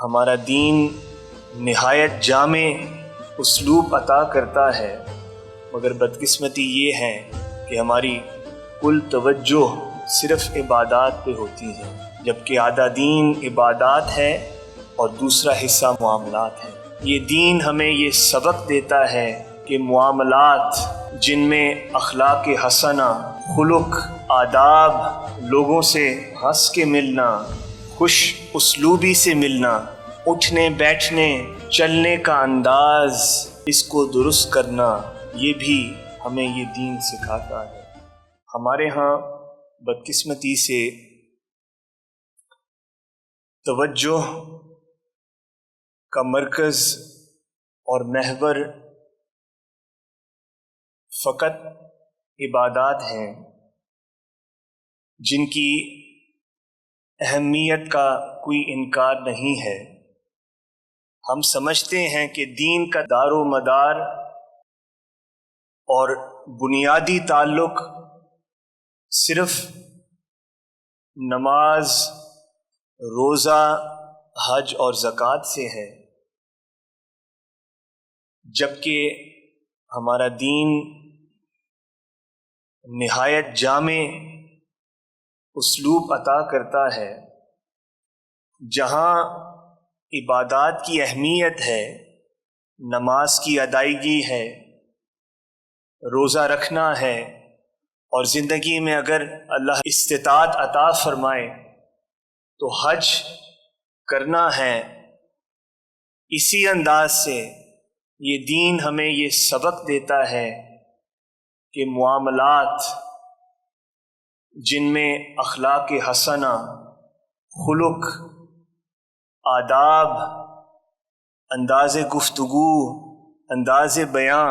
ہمارا دین نہایت جامع اسلوب عطا کرتا ہے، مگر بدقسمتی یہ ہے کہ ہماری کل توجہ صرف عبادات پہ ہوتی ہے، جبکہ آدھا دین عبادات ہے اور دوسرا حصہ معاملات ہے۔ یہ دین ہمیں یہ سبق دیتا ہے کہ معاملات جن میں اخلاق حسنہ، خلق، آداب، لوگوں سے ہنس کے ملنا، خوش اسلوبی سے ملنا، اٹھنے بیٹھنے چلنے کا انداز، اس کو درست کرنا، یہ بھی ہمیں یہ دین سکھاتا ہے۔ ہمارے ہاں بدقسمتی سے توجہ کا مرکز اور محور فقط عبادات ہیں، جن کی اہمیت کا کوئی انکار نہیں ہے۔ ہم سمجھتے ہیں کہ دین کا دار و مدار اور بنیادی تعلق صرف نماز، روزہ، حج اور زکوٰۃ سے ہے، جبکہ ہمارا دین نہایت جامع اسلوب عطا کرتا ہے۔ جہاں عبادات کی اہمیت ہے، نماز کی ادائیگی ہے، روزہ رکھنا ہے، اور زندگی میں اگر اللہ استطاعت عطا فرمائے تو حج کرنا ہے، اسی انداز سے یہ دین ہمیں یہ سبق دیتا ہے کہ معاملات جن میں اخلاق حسنہ، خلق، آداب، انداز گفتگو، انداز بیاں،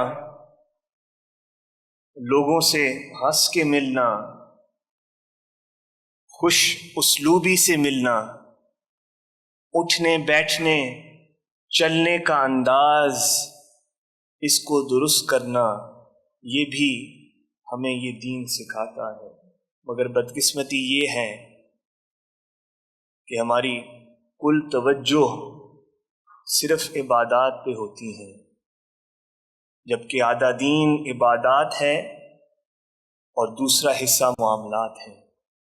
لوگوں سے ہنس کے ملنا، خوش اسلوبی سے ملنا، اٹھنے بیٹھنے چلنے کا انداز، اس کو درست کرنا، یہ بھی ہمیں یہ دین سکھاتا ہے۔ مگر بدقسمتی یہ ہے کہ ہماری کل توجہ صرف عبادات پہ ہوتی ہے، جبکہ آدھا دین عبادات ہے اور دوسرا حصہ معاملات ہے۔